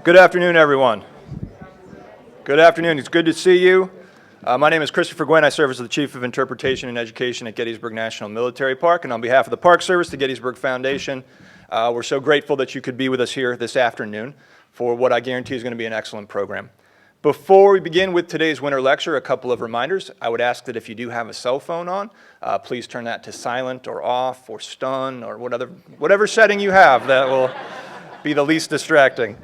Good afternoon, everyone. Good afternoon. It's good to see you. My name is Christopher Gwynn. I serve as the Chief of Interpretation and Education at Gettysburg National Military Park, and on behalf of the Park Service, the Gettysburg Foundation, we're so grateful that you could be with us here this afternoon for what I guarantee is going to be an excellent program. Before we begin with today's winter lecture, a couple of reminders. I would ask that if you do have a cell phone on, please turn that to silent or off or stun or whatever setting you have that will be the least distracting.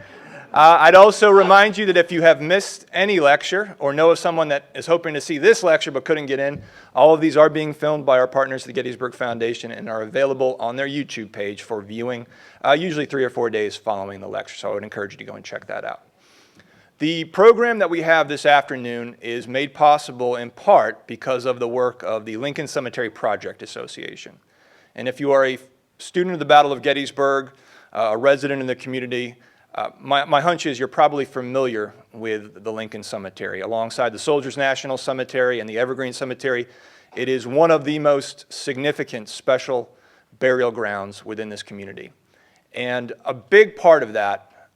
I'd also remind you that if you have missed any lecture or know of someone that is hoping to see this lecture but couldn't get in, all of these are being filmed by our partners at the Gettysburg Foundation and are available on their YouTube page for viewing, usually 3 or 4 days following the lecture. So I would encourage you to go and check that out. The program that we have this afternoon is made possible in part because of the work of the Lincoln Cemetery Project Association. And if you are a student of the Battle of Gettysburg, a resident in the community, my hunch is you're probably familiar with the Lincoln Cemetery. Alongside the Soldiers National Cemetery and the Evergreen Cemetery, it is one of the most significant special burial grounds within this community. And a big part of that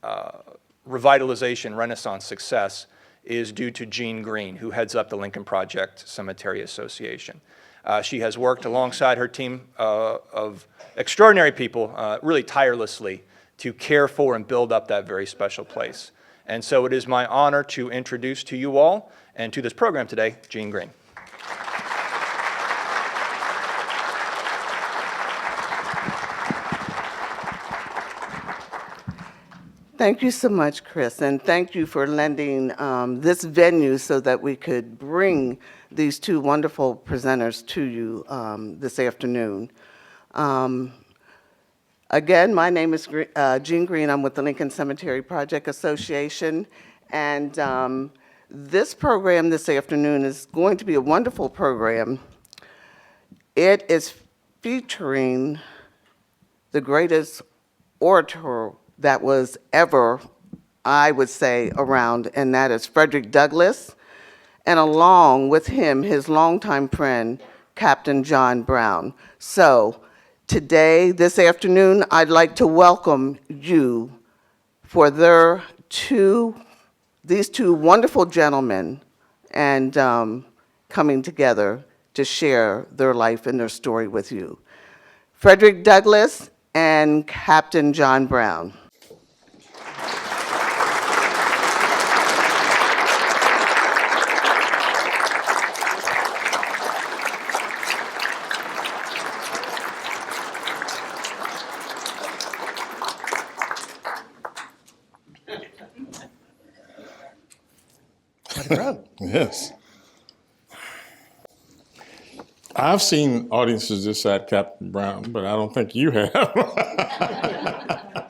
revitalization, Renaissance success is due to Jean Green, who heads up the Lincoln Project Cemetery Association. She has worked alongside her team of extraordinary people really tirelessly to care for and build up that very special place. And so it is my honor to introduce to you all and to this program today, Jean Green. Thank you so much, Chris, and thank you for lending this venue so that we could bring these two wonderful presenters to you this afternoon. Again, my name is Jean Green. I'm with the Lincoln Cemetery Project Association, and this program this afternoon is going to be a wonderful program. It is featuring the greatest orator that was ever, I would say, around, and that is Frederick Douglass, and along with him, his longtime friend, Captain John Brown. So today, this afternoon, I'd like to welcome you for these two wonderful gentlemen and coming together to share their life and their story with you. Frederick Douglass and Captain John Brown. Yes. I've seen audiences this side Captain Brown, but I don't think you have.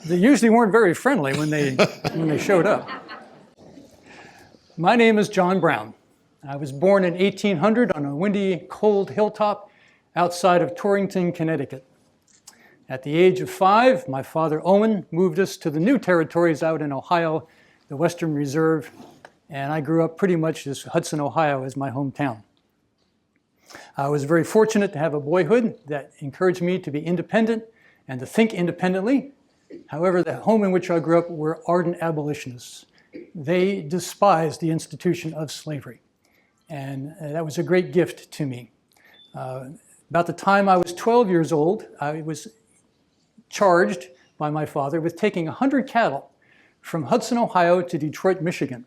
They usually weren't very friendly when they showed up. My name is John Brown. I was born in 1800 on a windy, cold hilltop outside of Torrington, Connecticut. At the age of 5, my father Owen moved us to the new territories out in Ohio, the Western Reserve, and I grew up pretty much as Hudson, Ohio as my hometown. I was very fortunate to have a boyhood that encouraged me to be independent and to think independently. However, the home in which I grew up were ardent abolitionists. They despised the institution of slavery, and that was a great gift to me. About the time I was 12 years old, I was charged by my father with taking 100 cattle from Hudson, Ohio to Detroit, Michigan.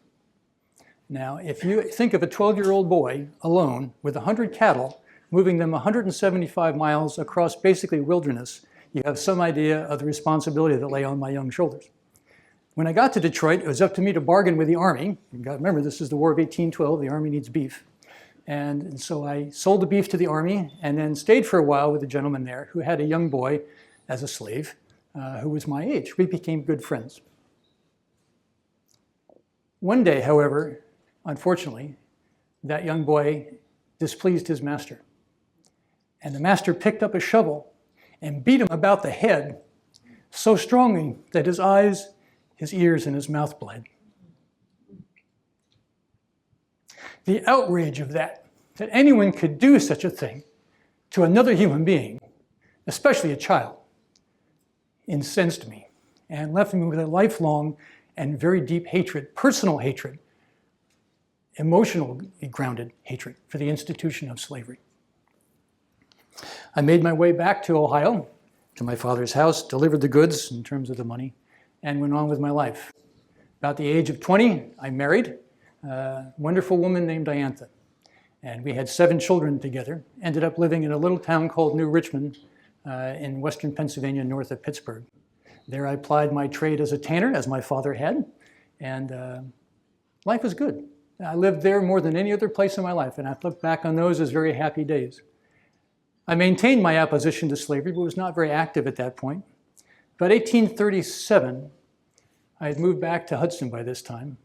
Now, if you think of a 12-year-old boy alone with 100 cattle, moving them 175 miles across basically wilderness, you have some idea of the responsibility that lay on my young shoulders. When I got to Detroit, it was up to me to bargain with the Army. You got to remember, this is the War of 1812. The Army needs beef. And so I sold the beef to the Army and then stayed for a while with a gentleman there who had a young boy as a slave who was my age. We became good friends. One day, however, unfortunately, that young boy displeased his master. And the master picked up a shovel and beat him about the head so strongly that his eyes, his ears, and his mouth bled. The outrage of that anyone could do such a thing to another human being, especially a child, incensed me and left me with a lifelong and very deep hatred, personal hatred, emotionally grounded hatred for the institution of slavery. I made my way back to Ohio, to my father's house, delivered the goods in terms of the money, and went on with my life. About the age of 20, I married a wonderful woman named Diantha. And we had 7 children together, ended up living in a little town called New Richmond in western Pennsylvania, north of Pittsburgh. There I plied my trade as a tanner, as my father had, and life was good. I lived there more than any other place in my life, and I look back on those as very happy days. I maintained my opposition to slavery, but was not very active at that point. About 1837, I had moved back to Hudson by this time,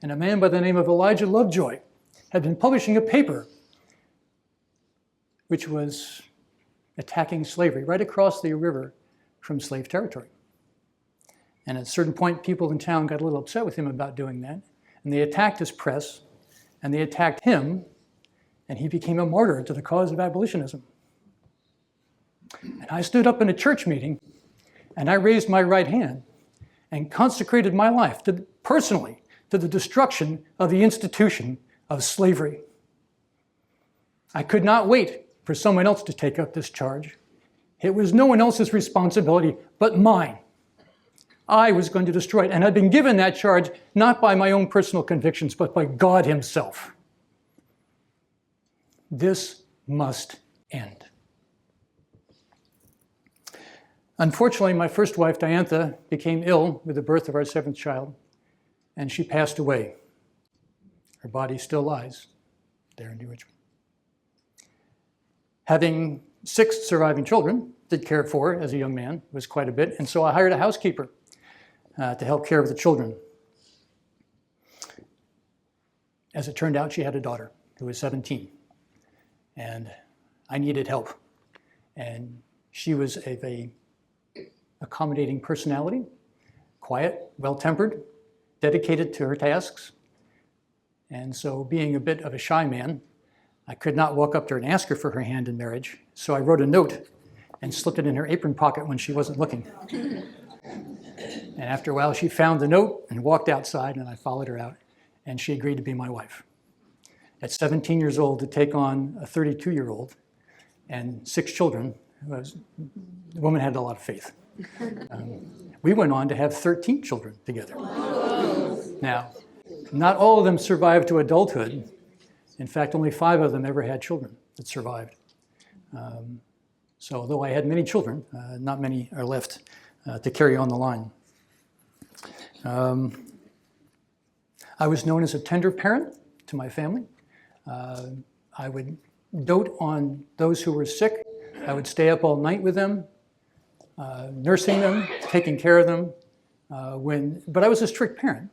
and a man by the name of Elijah Lovejoy had been publishing a paper which was attacking slavery right across the river from slave territory. And at a certain point, people in town got a little upset with him about doing that, and they attacked his press, and they attacked him, and he became a martyr to the cause of abolitionism. And I stood up in a church meeting, and I raised my right hand and consecrated my life personally to the destruction of the institution of slavery. I could not wait for someone else to take up this charge. It was no one else's responsibility but mine. I was going to destroy it, and I'd been given that charge not by my own personal convictions, but by God himself. This must end. Unfortunately, my first wife, Diantha, became ill with the birth of our 7th child, and she passed away. Her body still lies there in New Richmond. Having 6 surviving children, did care for as a young man, was quite a bit, and so I hired a housekeeper to help care of the children. As it turned out, she had a daughter who was 17, and I needed help. And she was of a accommodating personality, quiet, well-tempered, dedicated to her tasks. And so being a bit of a shy man, I could not walk up to her and ask her for her hand in marriage. So I wrote a note and slipped it in her apron pocket when she wasn't looking. And after a while, she found the note and walked outside, and I followed her out, and she agreed to be my wife. At 17 years old, to take on a 32-year-old and 6 children, the woman had a lot of faith. We went on to have 13 children together. Now, not all of them survived to adulthood. In fact, only 5 of them ever had children that survived. So although I had many children, not many are left to carry on the line. I was known as a tender parent to my family. I would dote on those who were sick. I would stay up all night with them, nursing them, taking care of them. But I was a strict parent.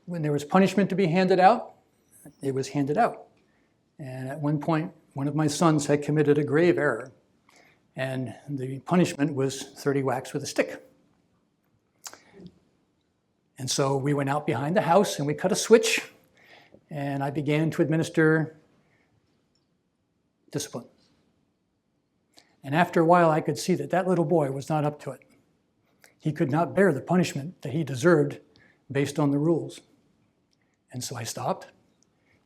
When there was punishment to be handed out, it was handed out. And at one point, one of my sons had committed a grave error, and the punishment was 30 whacks with a stick. And so we went out behind the house and we cut a switch, and I began to administer discipline. And after a while, I could see that that little boy was not up to it. He could not bear the punishment that he deserved based on the rules. And so I stopped,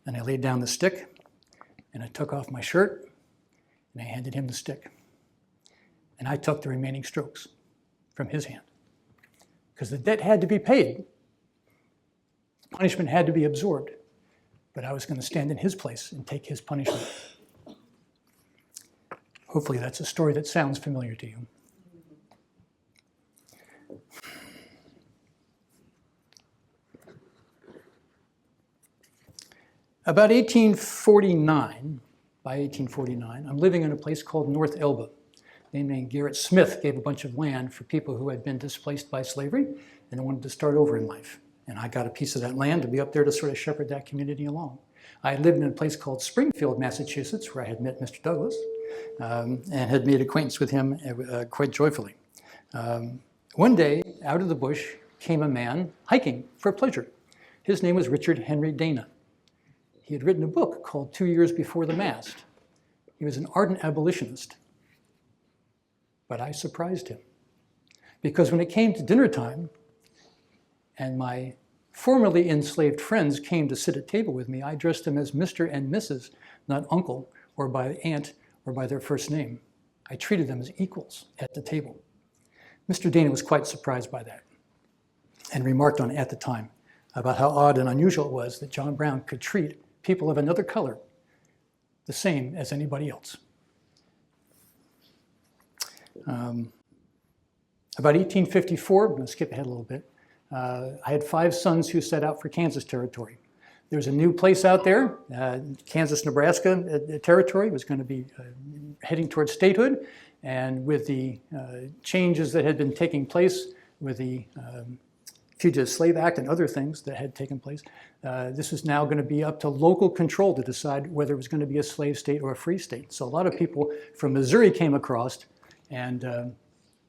and I laid down the stick, and I took off my shirt, and I handed him the stick. And I took the remaining strokes from his hand, because the debt had to be paid. The punishment had to be absorbed, but I was going to stand in his place and take his punishment. Hopefully that's a story that sounds familiar to you. About 1849, by 1849, I'm living in a place called North Elba. A man named Garrett Smith gave a bunch of land for people who had been displaced by slavery and wanted to start over in life. And I got a piece of that land to be up there to sort of shepherd that community along. I lived in a place called Springfield, Massachusetts, where I had met Mr. Douglass and had made acquaintance with him quite joyfully. One day, out of the bush, came a man hiking for pleasure. His name was Richard Henry Dana. He had written a book called 2 Years Before the Mast. He was an ardent abolitionist. But I surprised him. Because when it came to dinner time, and my formerly enslaved friends came to sit at table with me, I addressed them as Mr. and Mrs., not uncle or by aunt or by their first name. I treated them as equals at the table. Mr. Dana was quite surprised by that and remarked on it at the time about how odd and unusual it was that John Brown could treat people of another color the same as anybody else. About 1854, I'm going to skip ahead a little bit, I had 5 sons who set out for Kansas Territory. There was a new place out there, Kansas-Nebraska territory was going to be heading towards statehood, and with the changes that had been taking place with the Fugitive Slave Act and other things that had taken place, this was now going to be up to local control to decide whether it was going to be a slave state or a free state. So a lot of people from Missouri came across and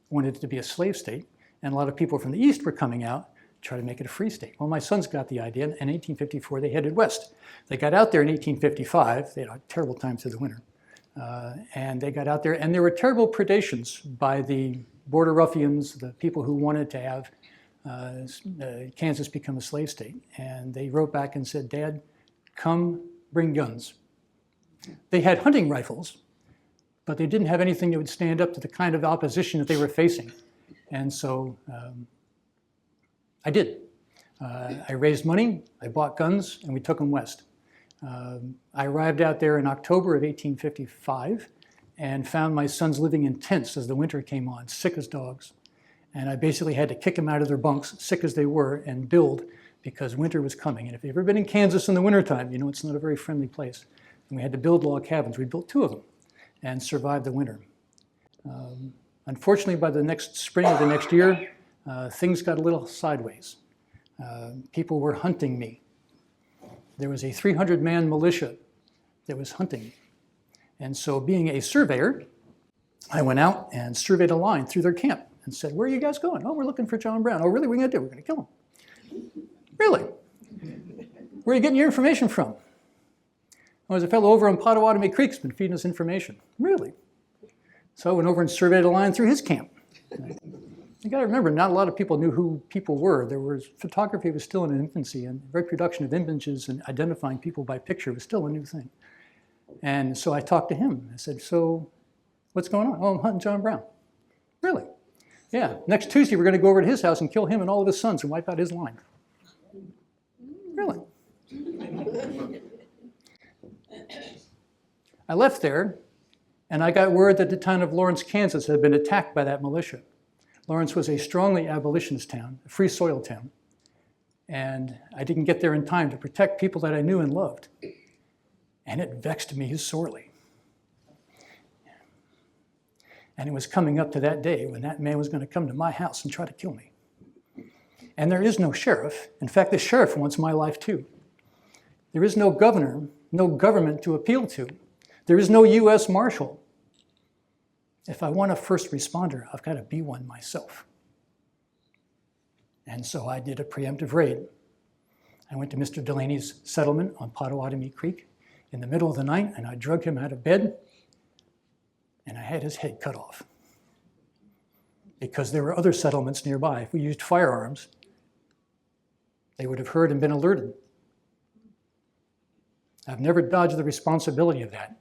wanted it to be a slave state, and a lot of people from the east were coming out to try to make it a free state. Well, my sons got the idea, and in 1854 they headed west. They got out there in 1855, they had a terrible time through the winter, and they got out there, and there were terrible predations by the border ruffians, the people who wanted to have Kansas become a slave state. And they wrote back and said, "Dad, come bring guns." They had hunting rifles, but they didn't have anything that would stand up to the kind of opposition that they were facing. And so I did. I raised money, I bought guns, and we took them west. I arrived out there in October of 1855 and found my sons living in tents as the winter came on, sick as dogs. And I basically had to kick them out of their bunks, sick as they were, and build because winter was coming. And if you've ever been in Kansas in the wintertime, you know it's not a very friendly place. And we had to build log cabins. We built 2 of them and survived the winter. Unfortunately, by the next spring of the next year, things got a little sideways. People were hunting me. There was a 300-man militia that was hunting me. And so being a surveyor, I went out and surveyed a line through their camp and said, "Where are you guys going?" "Oh, we're looking for John Brown." "Oh, really? What are you going to do?" "We're going to kill him." "Really? Where are you getting your information from?" "Oh, there's a fellow over on Pottawatomie Creek who's been feeding us information." "Really?" So I went over and surveyed a line through his camp. You got to remember, not a lot of people knew who people were. Photography was still in infancy, and reproduction of images and identifying people by picture was still a new thing. And so I talked to him. I said, "So what's going on?" "Oh, I'm hunting John Brown." "Really?" "Yeah, next Tuesday we're going to go over to his house and kill him and all of his sons and wipe out his line." "Really?" I left there, and I got word that the town of Lawrence, Kansas had been attacked by that militia. Lawrence was a strongly abolitionist town, a free soil town, and I didn't get there in time to protect people that I knew and loved, and it vexed me sorely. And it was coming up to that day when that man was going to come to my house and try to kill me. And there is no sheriff. In fact, the sheriff wants my life too. There is no governor, no government to appeal to. There is no U.S. Marshal. If I want a first responder, I've got to be one myself. And so I did a preemptive raid. I went to Mr. Delaney's settlement on Pottawatomie Creek in the middle of the night, and I drug him out of bed, and I had his head cut off. Because there were other settlements nearby. If we used firearms, they would have heard and been alerted. I've never dodged the responsibility of that,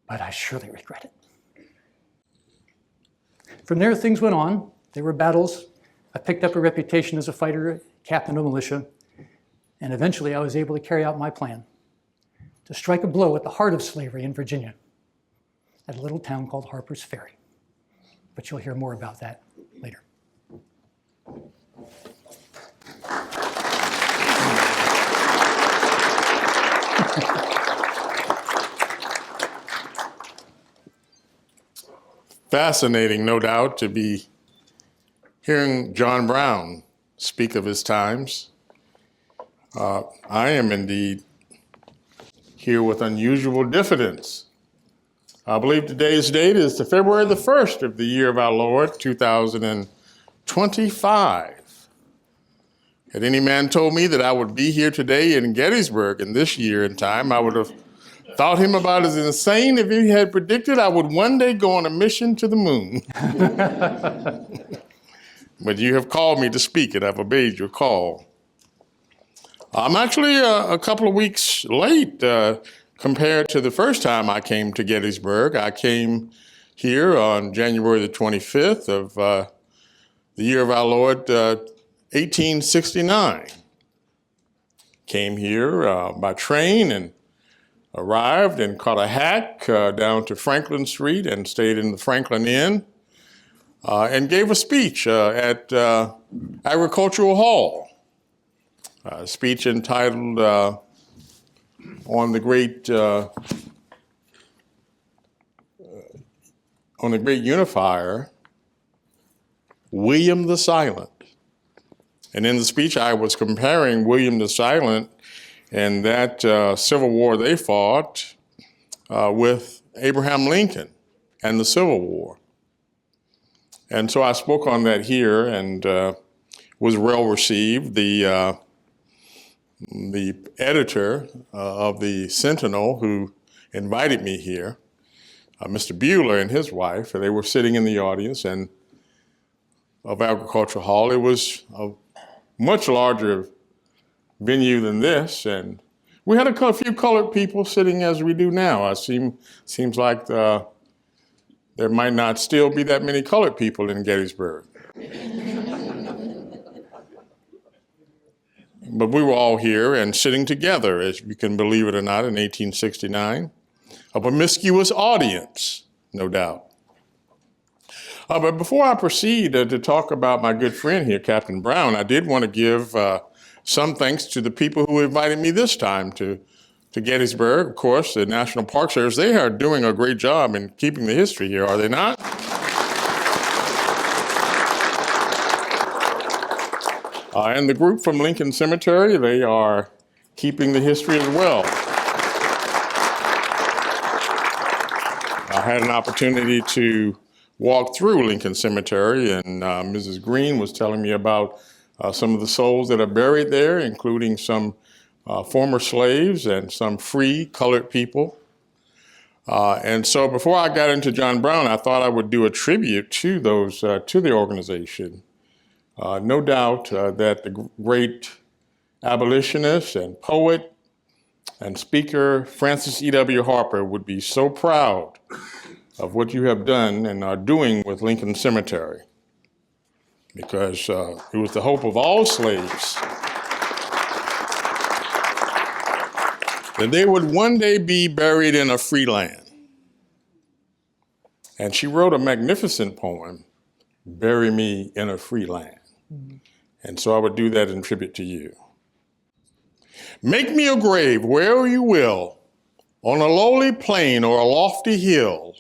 but I surely regret it. From there, things went on. There were battles. I picked up a reputation as a fighter, captain of militia, and eventually I was able to carry out my plan to strike a blow at the heart of slavery in Virginia, at a little town called Harper's Ferry. But you'll hear more about that later. Fascinating, no doubt, to be hearing John Brown speak of his times. I am indeed here with unusual diffidence. I believe today's date is the February the 1st of the year of our Lord, 2025. Had any man told me that I would be here today in Gettysburg in this year and time, I would have thought him about as insane if he had predicted I would one day go on a mission to the moon. but you have called me to speak, and I've obeyed your call. I'm actually a couple of weeks late compared to the first time I came to Gettysburg. I came here on January the 25th of the year of our Lord, 1869. Came here by train and arrived and caught a hack down to Franklin Street and stayed in the Franklin Inn and gave a speech at Agricultural Hall. A speech entitled on the great unifier, William the Silent. And in the speech, I was comparing William the Silent and that Civil War they fought with Abraham Lincoln and the Civil War. And so I spoke on that here and was well received. The editor of the Sentinel who invited me here, Mr. Bueller and his wife, they were sitting in the audience and of Agricultural Hall. It was a much larger venue than this, and we had a few colored people sitting as we do now. Seems like there might not still be that many colored people in Gettysburg. But we were all here and sitting together, as you can believe it or not, in 1869. A promiscuous audience, no doubt. But before I proceed to talk about my good friend here, Captain Brown, I did want to give some thanks to the people who invited me this time to Gettysburg. Of course, the National Park Service, they are doing a great job in keeping the history here, are they not? And the group from Lincoln Cemetery, they are keeping the history as well. I had an opportunity to walk through Lincoln Cemetery, and Mrs. Green was telling me about some of the souls that are buried there, including some former slaves and some free colored people. And so before I got into John Brown, I thought I would do a tribute to those, to the organization. No doubt that the great abolitionist and poet and speaker Francis E.W. Harper would be so proud of what you have done and are doing with Lincoln Cemetery, because it was the hope of all slaves that they would one day be buried in a free land. And she wrote a magnificent poem, "Bury Me in a Free Land." And so I would do that in tribute to you. Make me a grave wherever you will, on a lowly plain or a lofty hill.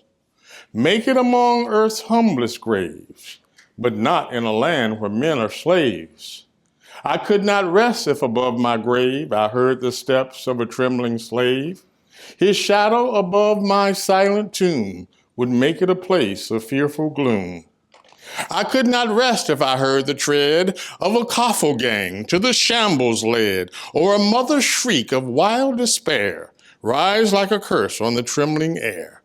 Make it among earth's humblest graves, but not in a land where men are slaves. I could not rest if above my grave I heard the steps of a trembling slave. His shadow above my silent tomb would make it a place of fearful gloom. I could not rest if I heard the tread of a coffle gang to the shambles led, or a mother's shriek of wild despair rise like a curse on the trembling air.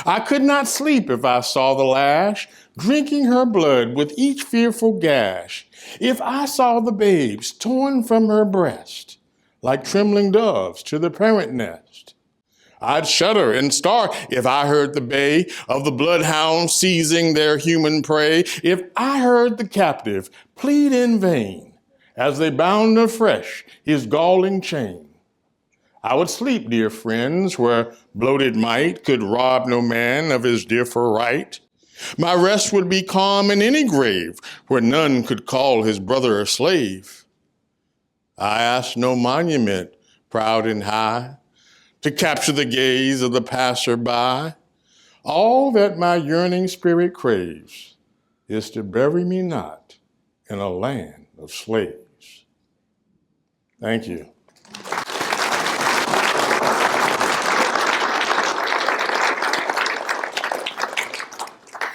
I could not sleep if I saw the lash drinking her blood with each fearful gash, if I saw the babes torn from her breast like trembling doves to the parent nest. I'd shudder and start if I heard the bay of the bloodhounds seizing their human prey, if I heard the captive plead in vain as they bound afresh his galling chain. I would sleep, dear friends, where bloated might could rob no man of his dearful right. My rest would be calm in any grave where none could call his brother a slave. I ask no monument, proud and high, to capture the gaze of the passer-by. All that my yearning spirit craves is to bury me not in a land of slaves. Thank you.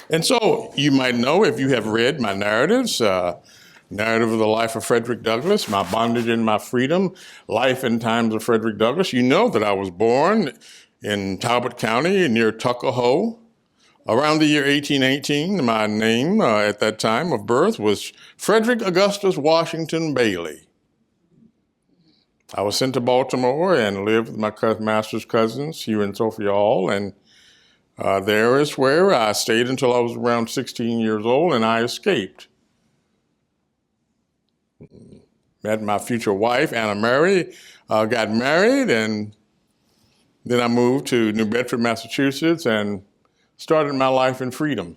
And so you might know, if you have read my narratives, Narrative of the Life of Frederick Douglass, My Bondage and My Freedom, Life and Times of Frederick Douglass, you know that I was born in Talbot County near Tuckahoe Around the year 1818, my name at that time of birth was Frederick Augustus Washington Bailey. I was sent to Baltimore and lived with my master's cousins here in Sophia Hall, and there is where I stayed until I was around 16 years old, and I escaped. Met my future wife, Anna Mary, got married, and then I moved to New Bedford, Massachusetts, and started my life in freedom.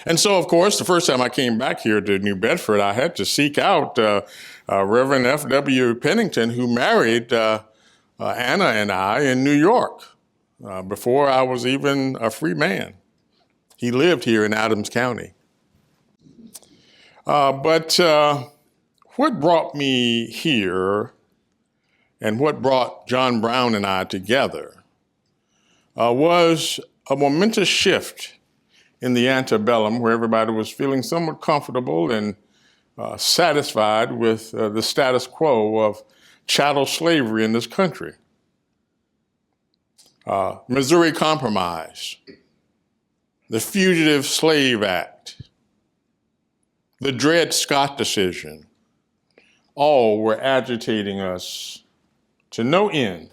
And so, of course, the first time I came back here to New Bedford, I had to seek out Reverend F.W. Pennington, who married Anna and I in New York before I was even a free man. He lived here in Adams County. But what brought me here and what brought John Brown and I together was a momentous shift in the antebellum, where everybody was feeling somewhat comfortable and satisfied with the status quo of chattel slavery in this country. Missouri Compromise, the Fugitive Slave Act, the Dred Scott decision, all were agitating us to no end.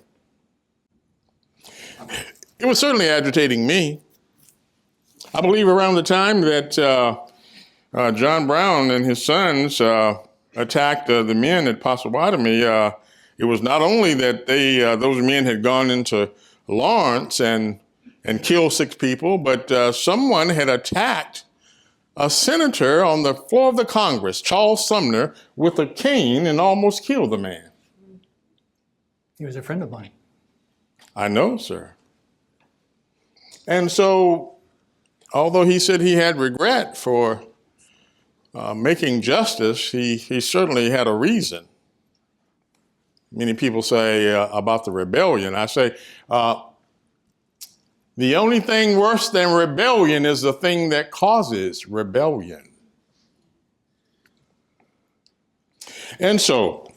It was certainly agitating me. I believe around the time that John Brown and his sons attacked the men at Potawatomi, it was not only that those men had gone into Lawrence and killed 6 people, but someone had attacked a senator on the floor of the Congress, Charles Sumner, with a cane and almost killed the man. He was a friend of mine. I know, sir. And so, although he said he had regret for making justice, he certainly had a reason. Many people say about the rebellion. I say, the only thing worse than rebellion is the thing that causes rebellion. And so,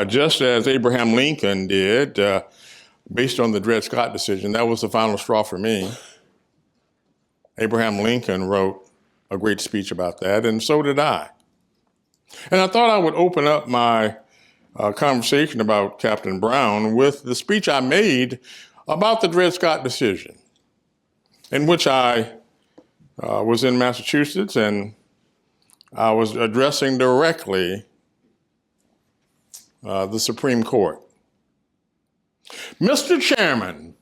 just as Abraham Lincoln did, based on the Dred Scott decision, that was the final straw for me. Abraham Lincoln wrote a great speech about that, and so did I. And I thought I would open up my conversation about Captain Brown with the speech I made about the Dred Scott decision, in which I was in Massachusetts, and I was addressing directly the Supreme Court. Mr. Chairman,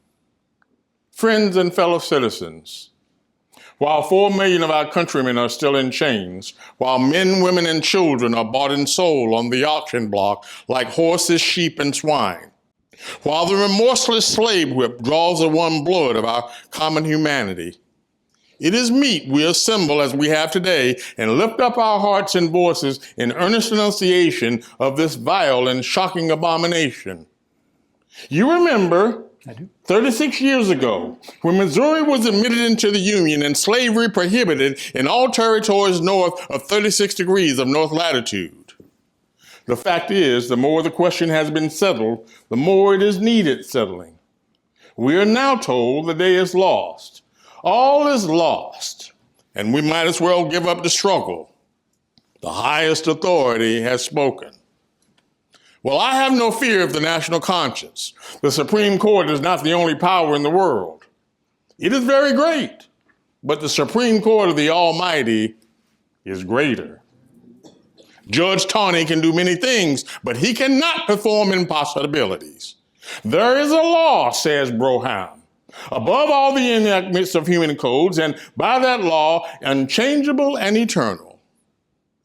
friends and fellow citizens, while 4 million of our countrymen are still in chains, while men, women, and children are bought and sold on the auction block like horses, sheep, and swine, while the remorseless slave whip draws the warm blood of our common humanity, it is meet we assemble as we have today and lift up our hearts and voices in earnest denunciation of this vile and shocking abomination. You remember, I do. 36 years ago, when Missouri was admitted into the Union and slavery prohibited in all territories north of 36 degrees of north latitude. The fact is, the more the question has been settled, the more it is needed settling. We are now told the day is lost. All is lost, and we might as well give up the struggle. The highest authority has spoken. Well, I have no fear of the national conscience. The Supreme Court is not the only power in the world. It is very great, but the Supreme Court of the Almighty is greater. Judge Tawney can do many things, but he cannot perform impossibilities. There is a law, says Broham, above all the enactments of human codes, and by that law, unchangeable and eternal.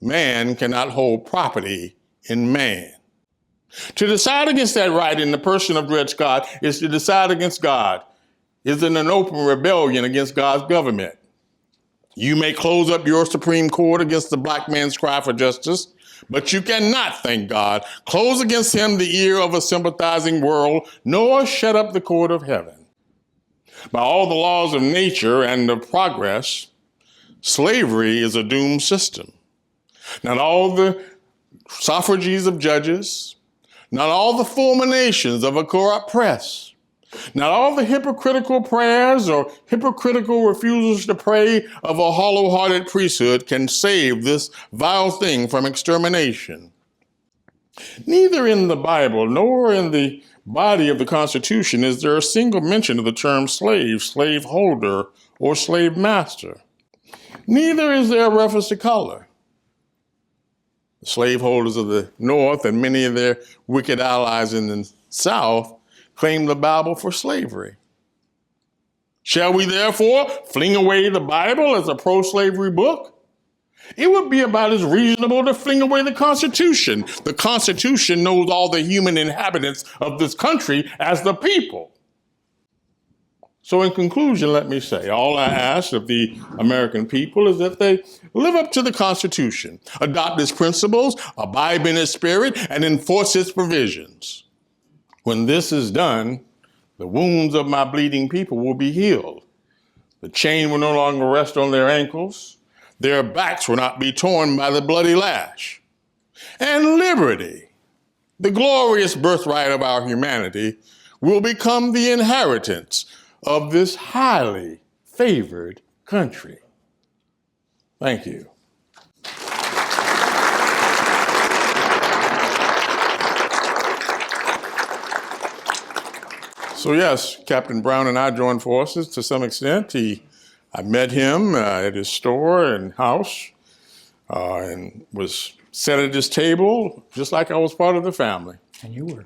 Man cannot hold property in man. To decide against that right in the person of Dred Scott is to decide against God, is in an open rebellion against God's government. You may close up your Supreme Court against the black man's cry for justice, but you cannot, thank God, close against him the ear of a sympathizing world, nor shut up the court of heaven. By all the laws of nature and of progress, slavery is a doomed system. Not all the suffrages of judges, not all the fulminations of a corrupt press, Not all the hypocritical prayers or hypocritical refusals to pray of a hollow-hearted priesthood can save this vile thing from extermination. Neither in the Bible nor in the body of the Constitution is there a single mention of the term slave, slaveholder, or slave master. Neither is there a reference to color. The slaveholders of the North and many of their wicked allies in the South claim the Bible for slavery. Shall we therefore fling away the Bible as a pro-slavery book? It would be about as reasonable to fling away the Constitution. The Constitution knows all the human inhabitants of this country as the people. So in conclusion, let me say, all I ask of the American people is that they live up to the Constitution, adopt its principles, abide in its spirit, and enforce its provisions. When this is done, the wounds of my bleeding people will be healed. The chain will no longer rest on their ankles. Their backs will not be torn by the bloody lash. And liberty, the glorious birthright of our humanity, will become the inheritance of this highly favored country. Thank you. So yes, Captain Brown and I joined forces to some extent. I met him at his store and house and was sat at his table just like I was part of the family. And you were.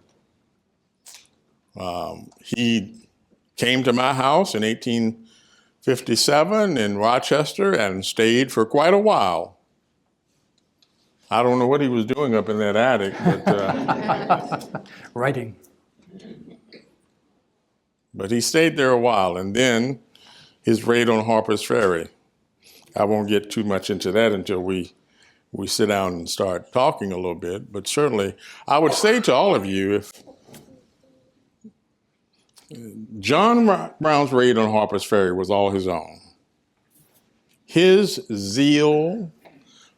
He came to my house in 1857 in Rochester and stayed for quite a while. I don't know what he was doing up in that attic, but Writing. But he stayed there a while, and then his raid on Harper's Ferry. I won't get too much into that until we sit down and start talking a little bit, but certainly I would say to all of you, if John Brown's raid on Harper's Ferry was all his own, his zeal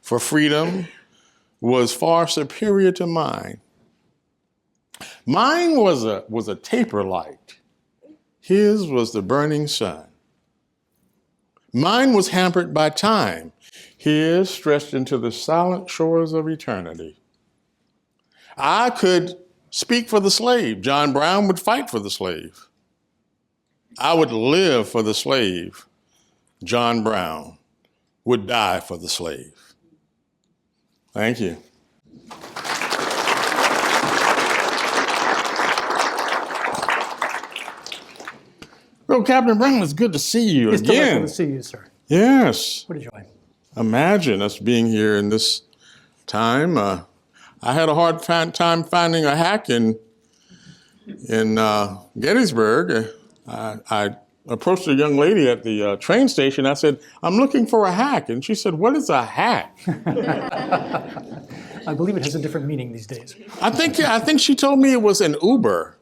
for freedom was far superior to mine. Mine was a taper light. His was the burning sun. Mine was hampered by time. His stretched into the silent shores of eternity. I could speak for the slave. John Brown would fight for the slave. I would live for the slave. John Brown would die for the slave. Thank you. Well, Captain Brown, it's good to see you It's delightful again. to see you, sir. Yes. What a joy. Imagine us being here in this time. I had a hard time finding a hack in Gettysburg. I approached a young lady at the train station. I said, "I'm looking for a hack." And she said, "What is a hack?" I believe it has a different meaning these days. I think she told me it was an Uber.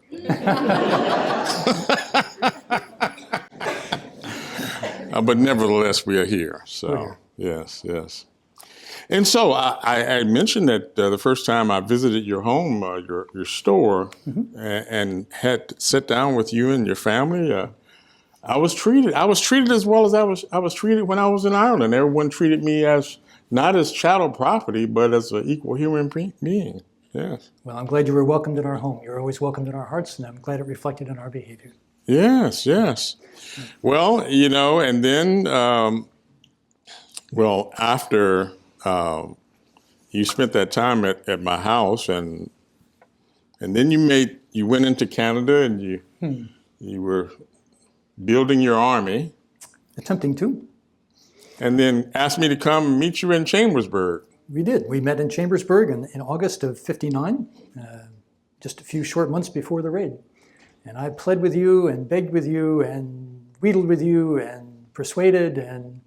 But nevertheless, we are here. So, yes. And so I mentioned that the first time I visited your home, your store, and had to sit down with you and your family. I was treated as well as I was treated when I was in Ireland. Everyone treated me as not as chattel property, but as an equal human being. Yes. Well, I'm glad you were welcomed in our home. You're always welcomed in our hearts, and I'm glad it reflected in our behavior. Yes. Well, and then, after you spent that time at my house, and then you went into Canada, and you were building your army. Attempting to. And then asked me to come meet you in Chambersburg. We did. We met in Chambersburg in August of '59, just a few short months before the raid. And I pled with you and begged with you and wheedled with you and persuaded and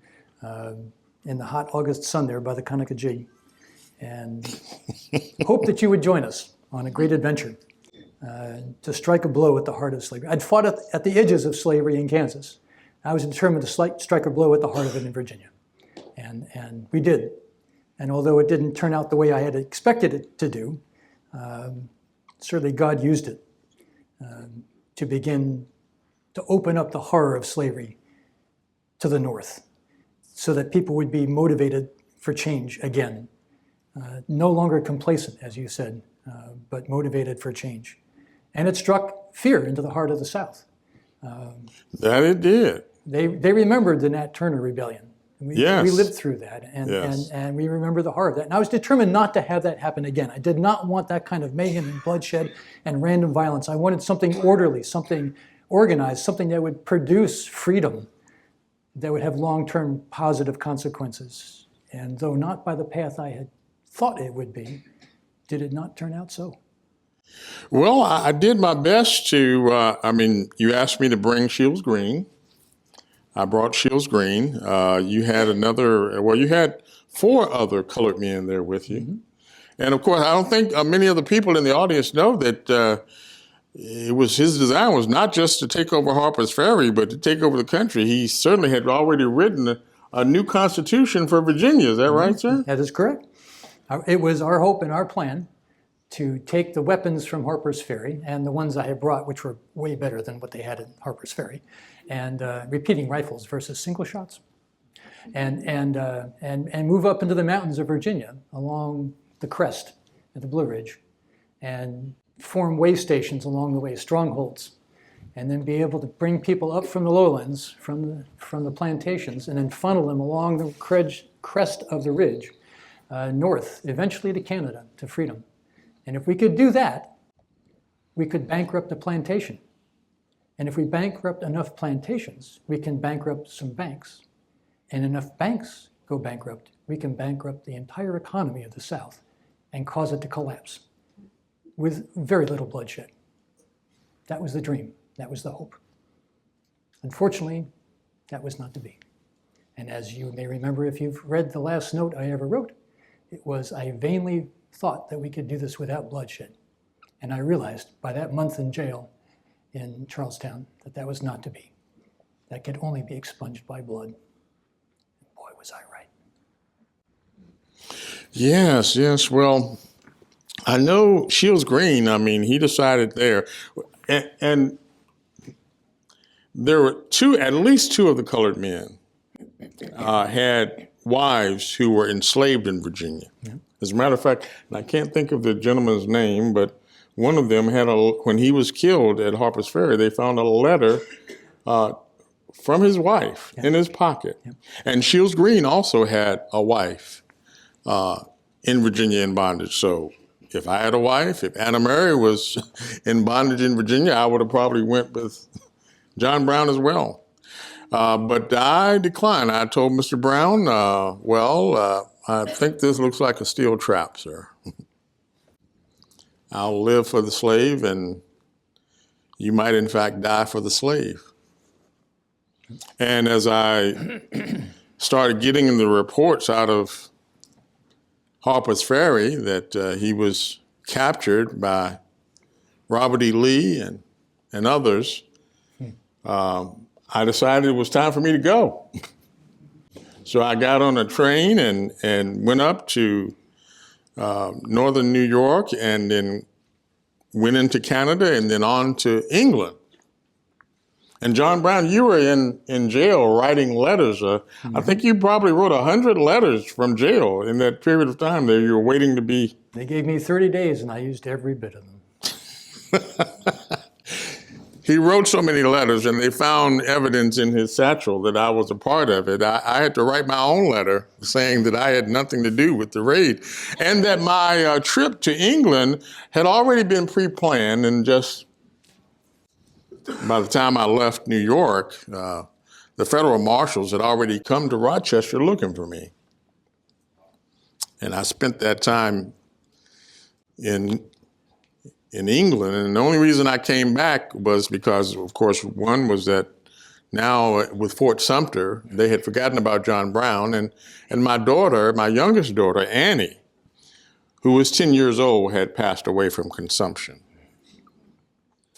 in the hot August sun there by the Conococheague, and hoped that you would join us on a great adventure to strike a blow at the heart of slavery. I'd fought at the edges of slavery in Kansas. I was determined to strike a blow at the heart of it in Virginia. And we did. And although it didn't turn out the way I had expected it to do, certainly God used it to begin to open up the horror of slavery to the North so that people would be motivated for change again. No longer complacent, as you said, but motivated for change. And it struck fear into the heart of the South. That it did. They remembered the Nat Turner Rebellion. We lived through that, and we remember the horror of that. And I was determined not to have that happen again. I did not want that kind of mayhem and bloodshed and random violence. I wanted something orderly, something organized, something that would produce freedom, that would have long-term positive consequences. And though not by the path I had thought it would be, did it not turn out so? Well, I did my best to, you asked me to bring Shields Green. I brought Shields Green. You had 4 other colored men there with you. Mm-hmm. And of course, I don't think many of the people in the audience know that his design was not just to take over Harper's Ferry, but to take over the country. He certainly had already written a new constitution for Virginia. Is that right, sir? That is correct. It was our hope and our plan to take the weapons from Harper's Ferry and the ones I had brought, which were way better than what they had at Harper's Ferry, and repeating rifles versus single shots, and move up into the mountains of Virginia along the crest at the Blue Ridge, and form way stations along the way, strongholds, and then be able to bring people up from the lowlands, from the plantations, and then funnel them along the crest of the ridge, north, eventually to Canada, to freedom. And if we could do that, we could bankrupt the plantation. And if we bankrupt enough plantations, we can bankrupt some banks. And enough banks go bankrupt, we can bankrupt the entire economy of the South and cause it to collapse with very little bloodshed. That was the dream. That was the hope. Unfortunately, that was not to be. And as you may remember, if you've read the last note I ever wrote, it was, I vainly thought that we could do this without bloodshed. And I realized by that month in jail in Charlestown that that was not to be. That could only be expunged by blood. Boy, was I right. Yes. Well, I know Shields Green, he decided there. And there were at least two of the colored men had wives who were enslaved in Virginia. Yeah. As a matter of fact, and I can't think of the gentleman's name, but one of them when he was killed at Harper's Ferry, they found a letter from his wife in his pocket. Yeah. And Shields Green also had a wife in Virginia in bondage. So if I had a wife, if Anna Mary was in bondage in Virginia, I would have probably went with John Brown as well. But I declined. I told Mr. Brown, I think this looks like a steel trap, sir. I'll live for the slave, and you might, in fact, die for the slave. And as I started getting the reports out of Harper's Ferry that he was captured by Robert E. Lee and others, I decided it was time for me to go. So I got on a train and went up to northern New York, and then went into Canada and then on to England. And John Brown, you were in jail writing letters. I think you probably wrote 100 letters from jail in that period of time there. You were waiting to be... They gave me 30 days and I used every bit of them. He wrote so many letters, and they found evidence in his satchel that I was a part of it. I had to write my own letter saying that I had nothing to do with the raid, and that my trip to England had already been pre-planned, and just by the time I left New York, the federal marshals had already come to Rochester looking for me. And I spent that time in England. And the only reason I came back was because, of course, one was that now with Fort Sumter, they had forgotten about John Brown. And my daughter, my youngest daughter, Annie, who was 10 years old, had passed away from consumption.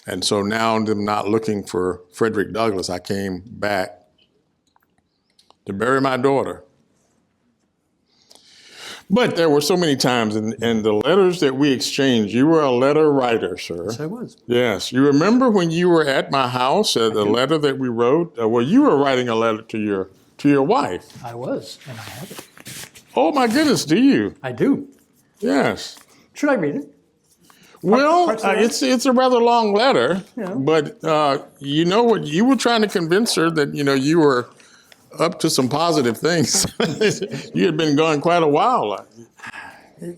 And so now them not looking for Frederick Douglass, I came back to bury my daughter. But there were so many times in the letters that we exchanged. You were a letter writer, sir. Yes, I was. Yes. You remember when you were at my house, the letter that we wrote? Well, you were writing a letter to your wife. I was, and I have it. Oh, my goodness, do you? I do. Yes. Should I read it? Well, parts of the letter? it's a rather long letter, Yeah. but you know what? You were trying to convince her that, you were up to some positive things. You had been gone quite a while.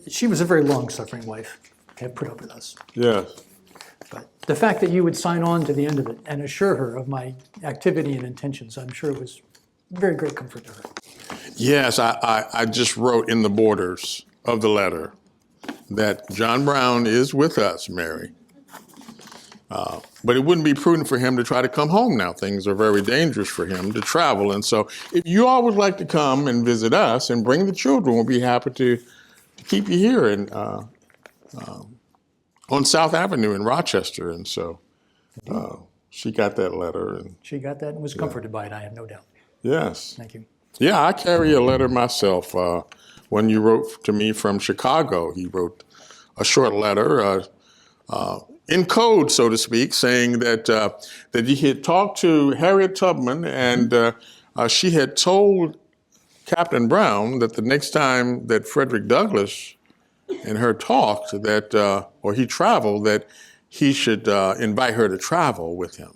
She was a very long-suffering wife, had put up with us. Yes. But the fact that you would sign on to the end of it and assure her of my activity and intentions, I'm sure was very great comfort to her. Yes, I just wrote in the borders of the letter that John Brown is with us, Mary. But it wouldn't be prudent for him to try to come home now. Things are very dangerous for him to travel. And so if you all would like to come and visit us and bring the children, we'll be happy to keep you here on South Avenue in Rochester. And so she got that letter. And She got that and was comforted by it, I have no doubt. yes. Thank you. Yeah, I carry a letter myself. When you wrote to me from Chicago, he wrote a short letter in code, so to speak, saying that he had talked to Harriet Tubman and she had told Captain Brown that the next time that Frederick Douglass and her talked, or he traveled, that he should invite her to travel with him.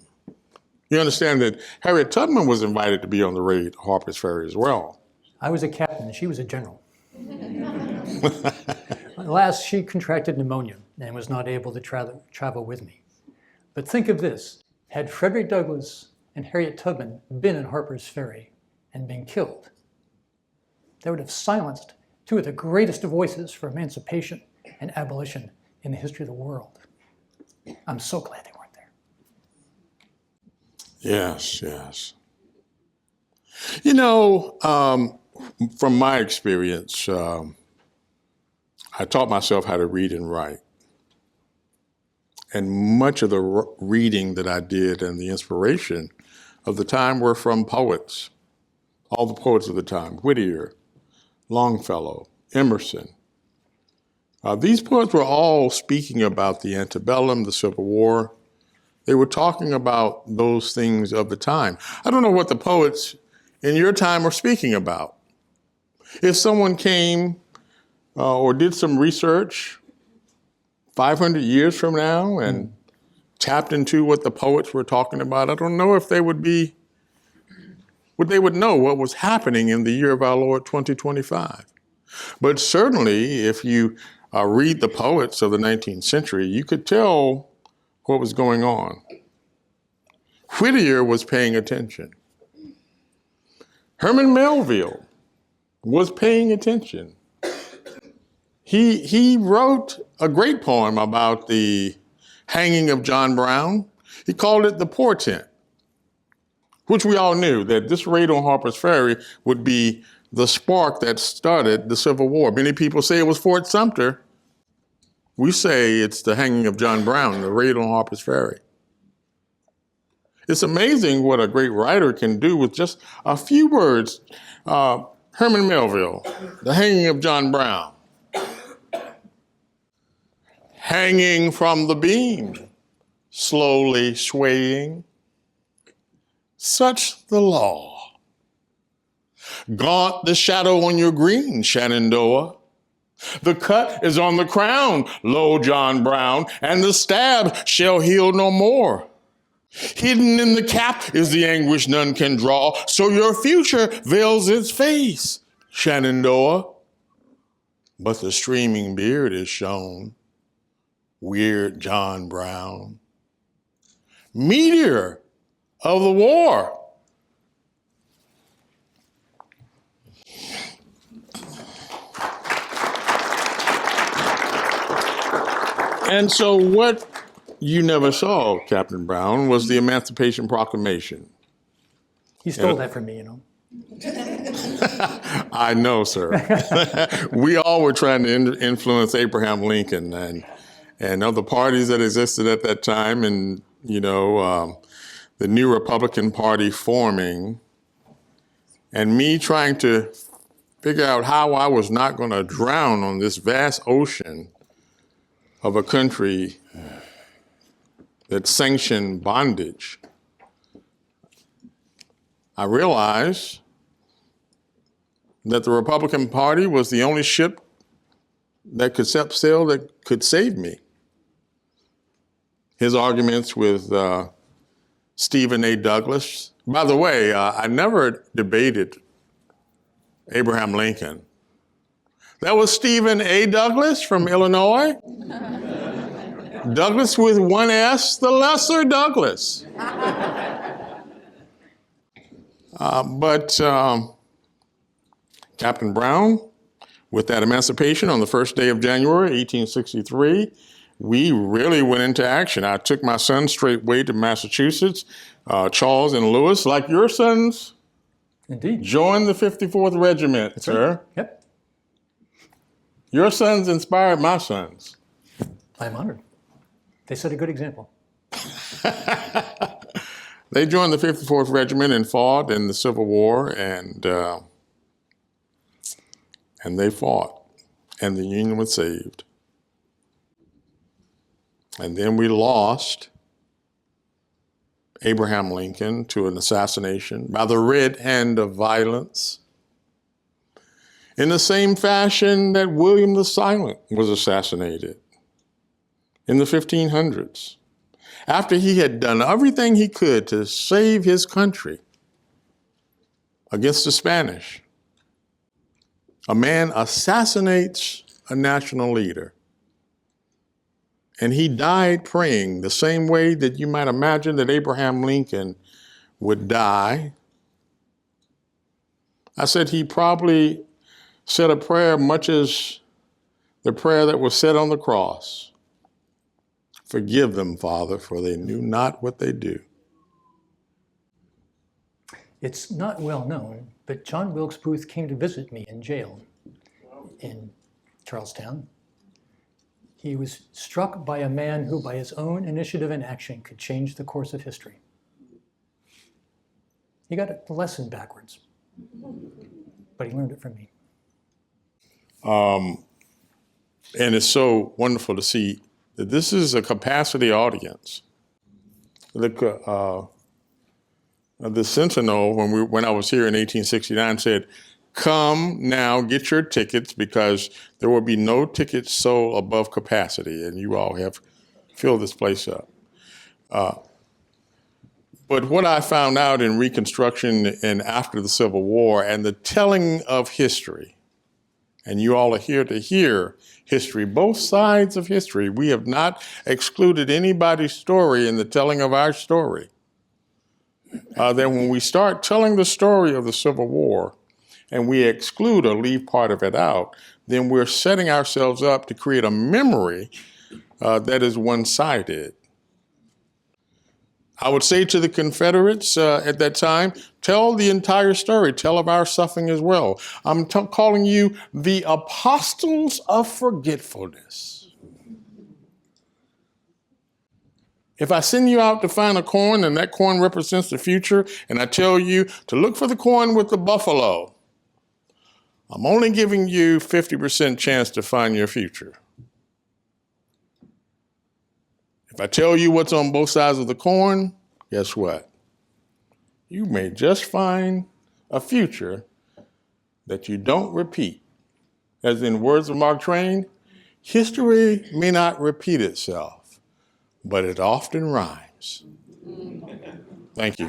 You understand that Harriet Tubman was invited to be on the raid to Harper's Ferry as well. I was a captain and she was a general. At last, she contracted pneumonia and was not able to travel with me. But think of this. Had Frederick Douglass and Harriet Tubman been in Harper's Ferry and been killed, they would have silenced two of the greatest voices for emancipation and abolition in the history of the world. I'm so glad they weren't there. Yes, yes. From my experience, I taught myself how to read and write. And much of the reading that I did and the inspiration of the time were from poets, all the poets of the time, Whittier, Longfellow, Emerson. These poets were all speaking about the antebellum, the Civil War. They were talking about those things of the time. I don't know what the poets in your time were speaking about. If someone came or did some research 500 years from now and tapped into what the poets were talking about, I don't know if they would know what was happening in the year of our Lord 2025. But certainly, if you read the poets of the 19th century, you could tell what was going on. Whittier was paying attention. Herman Melville was paying attention. He wrote a great poem about the hanging of John Brown. He called it The Portent, which we all knew that this raid on Harper's Ferry would be the spark that started the Civil War. Many people say it was Fort Sumter. We say it's the hanging of John Brown, the raid on Harper's Ferry. It's amazing what a great writer can do with just a few words. Herman Melville, the hanging of John Brown. Hanging from the beam, slowly swaying. Such the law. Gaunt the shadow on your green, Shenandoah. The cut is on the crown, lo, John Brown, and the stab shall heal no more. Hidden in the cap is the anguish none can draw, so your future veils its face, Shenandoah. But the streaming beard is shown, weird John Brown. Meteor of the war. And so what you never saw, Captain Brown, was the Emancipation Proclamation. He stole that from me, you know. I know, sir. We all were trying to influence Abraham Lincoln and other parties that existed at that time, and, the new Republican Party forming, and me trying to figure out how I was not going to drown on this vast ocean of a country that sanctioned bondage, I realized that the Republican Party was the only ship that could set sail that could save me. His arguments with Stephen A. Douglas. By the way, I never debated Abraham Lincoln. That was Stephen A. Douglas from Illinois. Douglas with one S, the lesser Douglas. But Captain Brown, with that emancipation on the first day of January, 1863, we really went into action. I took my son straightway to Massachusetts. Charles and Lewis, like your sons, Indeed. joined the 54th Regiment, That's sir. right. Yep. Your sons inspired my sons. I'm honored. They set a good example. They joined the 54th Regiment and fought in the Civil War, and they fought, and the Union was saved. And then we lost Abraham Lincoln to an assassination by the red hand of violence, in the same fashion that William the Silent was assassinated in the 1500s. After he had done everything he could to save his country against the Spanish, a man assassinates a national leader. And he died praying the same way that you might imagine that Abraham Lincoln would die. I said he probably said a prayer much as the prayer that was said on the cross. Forgive them, Father, for they knew not what they do. It's not well known, but John Wilkes Booth came to visit me in jail in Charlestown. He was struck by a man who, by his own initiative and action, could change the course of history. He got the lesson backwards, but he learned it from me. And it's so wonderful to see that this is a capacity audience. The Sentinel, when I was here in 1869, said, "Come now, get your tickets, because there will be no tickets sold above capacity," and you all have filled this place up. But what I found out in Reconstruction and after the Civil War and the telling of history, and you all are here to hear history, both sides of history. We have not excluded anybody's story in the telling of our story. Then when we start telling the story of the Civil War and we exclude or leave part of it out, then we're setting ourselves up to create a memory that is one-sided. I would say to the Confederates at that time, tell the entire story, tell of our suffering as well. I'm calling you the apostles of forgetfulness. If I send you out to find a corn and that corn represents the future, and I tell you to look for the corn with the buffalo, I'm only giving you 50% chance to find your future. If I tell you what's on both sides of the corn, guess what? You may just find a future that you don't repeat. As in words of Mark Twain, history may not repeat itself, but it often rhymes. Thank you.